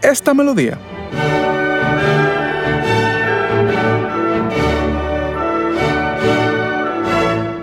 esta melodía.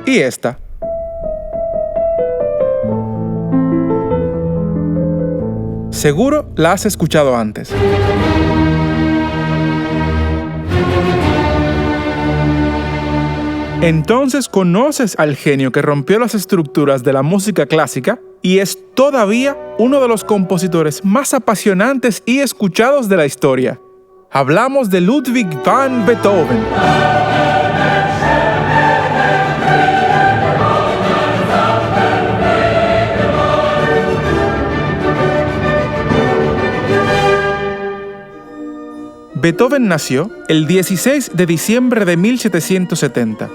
Y esta. Seguro la has escuchado antes. Entonces conoces al genio que rompió las estructuras de la música clásica y es todavía uno de los compositores más apasionantes y escuchados de la historia. Hablamos de Ludwig van Beethoven. Beethoven nació el 16 de diciembre de 1770,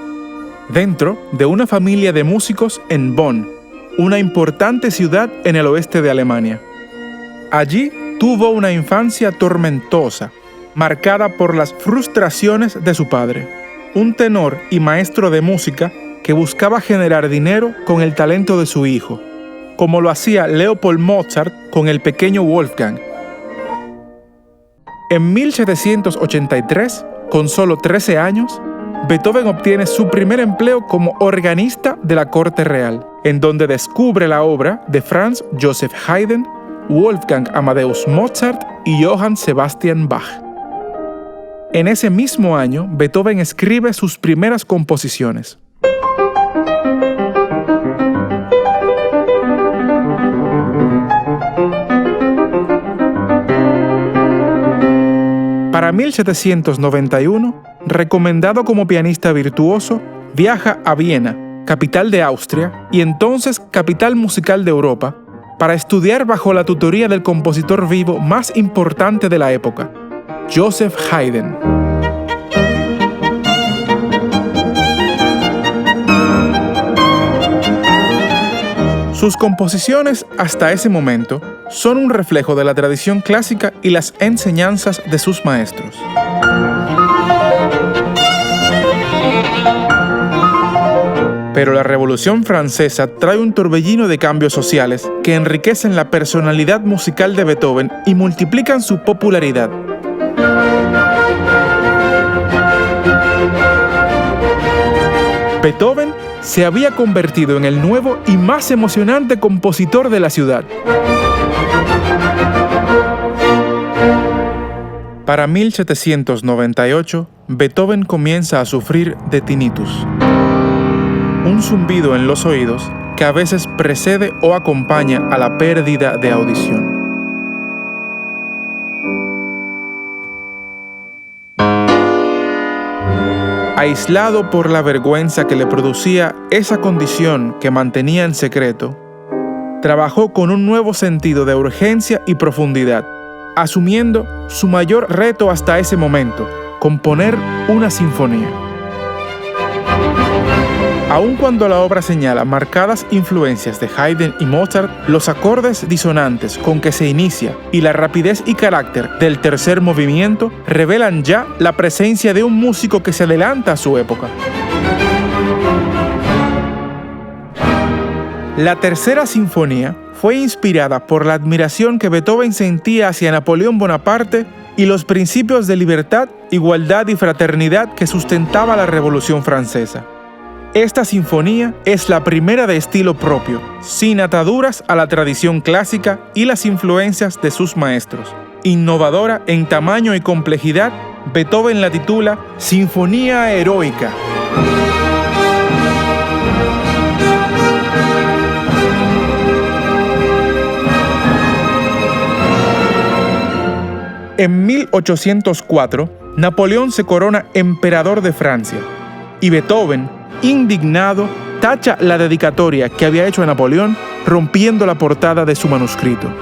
dentro de una familia de músicos en Bonn, una importante ciudad en el oeste de Alemania. Allí tuvo una infancia tormentosa, marcada por las frustraciones de su padre, un tenor y maestro de música que buscaba generar dinero con el talento de su hijo, como lo hacía Leopold Mozart con el pequeño Wolfgang. En 1783, con solo 13 años, Beethoven obtiene su primer empleo como organista de la corte real, en donde descubre la obra de Franz Joseph Haydn, Wolfgang Amadeus Mozart y Johann Sebastian Bach. En ese mismo año, Beethoven escribe sus primeras composiciones. Para 1791, recomendado como pianista virtuoso, viaja a Viena, capital de Austria y entonces capital musical de Europa, para estudiar bajo la tutoría del compositor vivo más importante de la época, Joseph Haydn. Sus composiciones hasta ese momento son un reflejo de la tradición clásica y las enseñanzas de sus maestros. Pero la Revolución Francesa trae un torbellino de cambios sociales que enriquecen la personalidad musical de Beethoven y multiplican su popularidad. Beethoven se había convertido en el nuevo y más emocionante compositor de la ciudad. Para 1798, Beethoven comienza a sufrir de tinnitus, un zumbido en los oídos que a veces precede o acompaña a la pérdida de audición. Aislado por la vergüenza que le producía esa condición que mantenía en secreto, trabajó con un nuevo sentido de urgencia y profundidad, asumiendo su mayor reto hasta ese momento, componer una sinfonía. Aun cuando la obra señala marcadas influencias de Haydn y Mozart, los acordes disonantes con que se inicia y la rapidez y carácter del tercer movimiento revelan ya la presencia de un músico que se adelanta a su época. La tercera sinfonía fue inspirada por la admiración que Beethoven sentía hacia Napoleón Bonaparte y los principios de libertad, igualdad y fraternidad que sustentaba la Revolución Francesa. Esta sinfonía es la primera de estilo propio, sin ataduras a la tradición clásica y las influencias de sus maestros. Innovadora en tamaño y complejidad, Beethoven la titula Sinfonía Heroica. En 1804, Napoleón se corona emperador de Francia y Beethoven, indignado, tacha la dedicatoria que había hecho a Napoleón, rompiendo la portada de su manuscrito.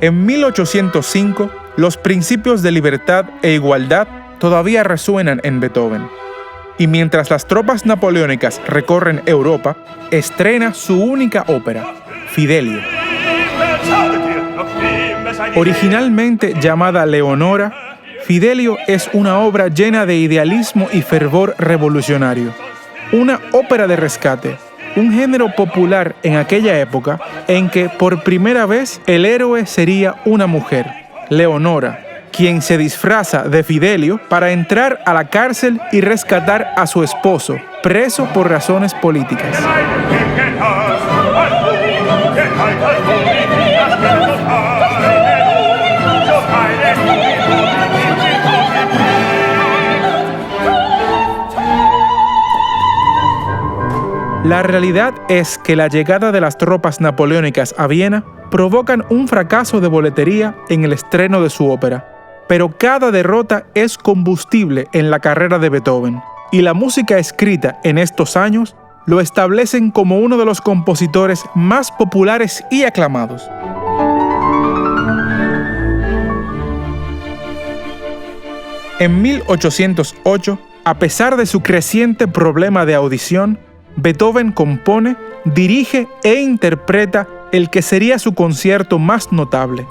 En 1805, los principios de libertad e igualdad todavía resuenan en Beethoven. Y mientras las tropas napoleónicas recorren Europa, estrena su única ópera, Fidelio. Originalmente llamada Leonora, Fidelio es una obra llena de idealismo y fervor revolucionario. Una ópera de rescate, un género popular en aquella época en que por primera vez el héroe sería una mujer, Leonora, quien se disfraza de Fidelio para entrar a la cárcel y rescatar a su esposo, preso por razones políticas. La realidad es que la llegada de las tropas napoleónicas a Viena provocan un fracaso de boletería en el estreno de su ópera. Pero cada derrota es combustible en la carrera de Beethoven, y la música escrita en estos años lo establecen como uno de los compositores más populares y aclamados. En 1808, a pesar de su creciente problema de audición, Beethoven compone, dirige e interpreta el que sería su concierto más notable.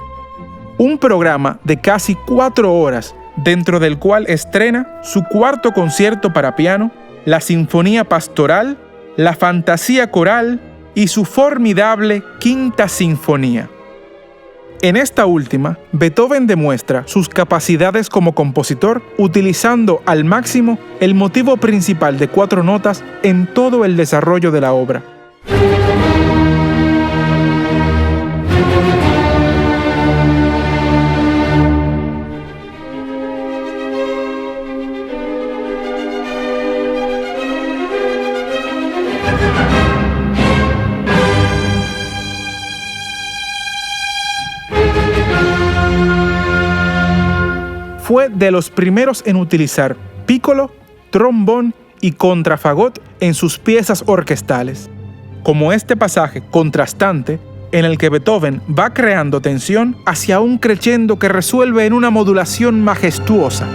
Un programa de casi 4 horas, dentro del cual estrena su cuarto concierto para piano, la Sinfonía Pastoral, la Fantasía Coral y su formidable Quinta Sinfonía. En esta última, Beethoven demuestra sus capacidades como compositor utilizando al máximo el motivo principal de 4 notas en todo el desarrollo de la obra. Fue de los primeros en utilizar pícolo, trombón y contrafagot en sus piezas orquestales, como este pasaje contrastante en el que Beethoven va creando tensión hacia un crescendo que resuelve en una modulación majestuosa.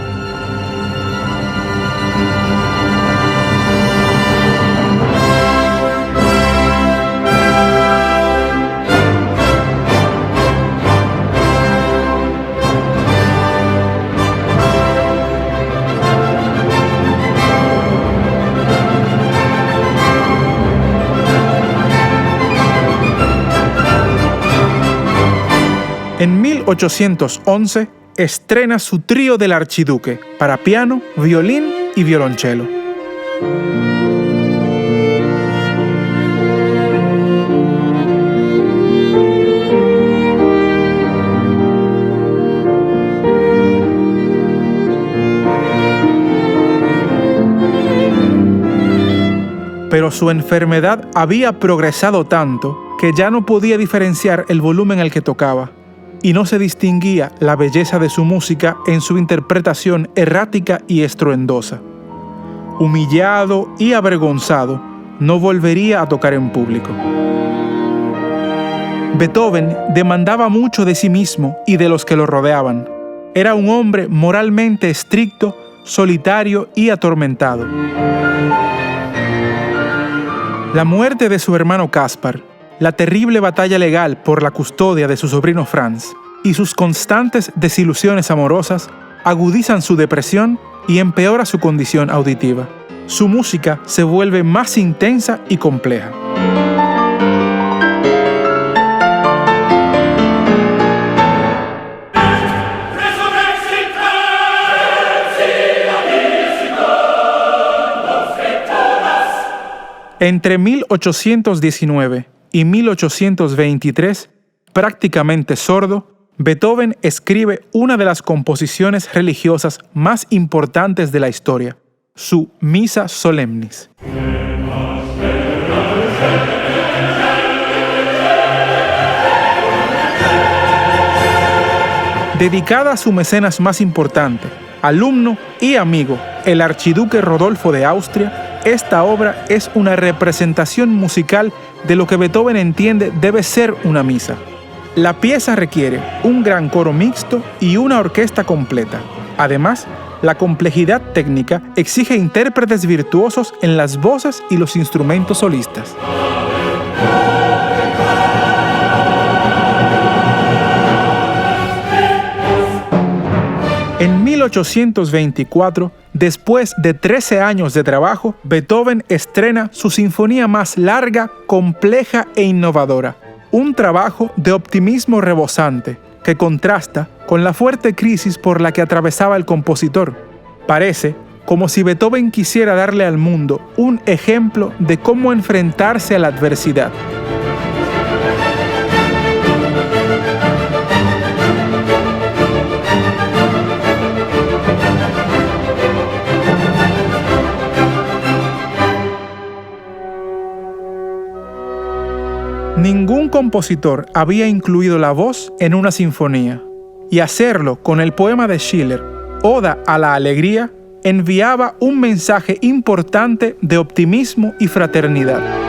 En 1811 estrena su trío del Archiduque para piano, violín y violonchelo. Pero su enfermedad había progresado tanto que ya no podía diferenciar el volumen al que tocaba, y no se distinguía la belleza de su música en su interpretación errática y estruendosa. Humillado y avergonzado, no volvería a tocar en público. Beethoven demandaba mucho de sí mismo y de los que lo rodeaban. Era un hombre moralmente estricto, solitario y atormentado. La muerte de su hermano Caspar, la terrible batalla legal por la custodia de su sobrino Franz y sus constantes desilusiones amorosas agudizan su depresión y empeora su condición auditiva. Su música se vuelve más intensa y compleja. Entre 1819 y 1823, prácticamente sordo, Beethoven escribe una de las composiciones religiosas más importantes de la historia, su Missa Solemnis. Dedicada a su mecenas más importante, alumno y amigo, el archiduque Rodolfo de Austria, esta obra es una representación musical de lo que Beethoven entiende debe ser una misa. La pieza requiere un gran coro mixto y una orquesta completa. Además, la complejidad técnica exige intérpretes virtuosos en las voces y los instrumentos solistas. En 1824, después de 13 años de trabajo, Beethoven estrena su sinfonía más larga, compleja e innovadora. Un trabajo de optimismo rebosante que contrasta con la fuerte crisis por la que atravesaba el compositor. Parece como si Beethoven quisiera darle al mundo un ejemplo de cómo enfrentarse a la adversidad. Ningún compositor había incluido la voz en una sinfonía, y hacerlo con el poema de Schiller, Oda a la Alegría, enviaba un mensaje importante de optimismo y fraternidad.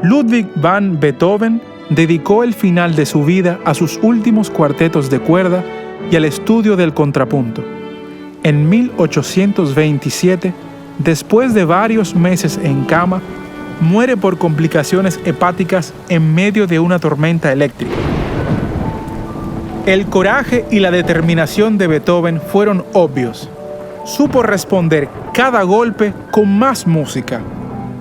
Ludwig van Beethoven dedicó el final de su vida a sus últimos cuartetos de cuerda y al estudio del contrapunto. En 1827, después de varios meses en cama, muere por complicaciones hepáticas en medio de una tormenta eléctrica. El coraje y la determinación de Beethoven fueron obvios. Supo responder cada golpe con más música,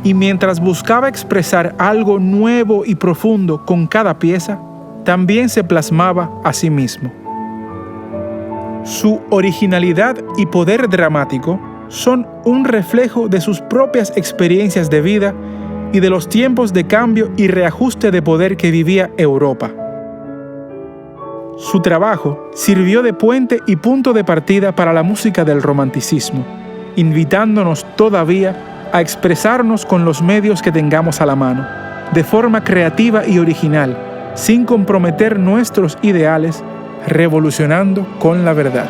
y mientras buscaba expresar algo nuevo y profundo con cada pieza, también se plasmaba a sí mismo. Su originalidad y poder dramático son un reflejo de sus propias experiencias de vida y de los tiempos de cambio y reajuste de poder que vivía Europa. Su trabajo sirvió de puente y punto de partida para la música del romanticismo, invitándonos todavía a expresarnos con los medios que tengamos a la mano, de forma creativa y original, sin comprometer nuestros ideales, revolucionando con la verdad.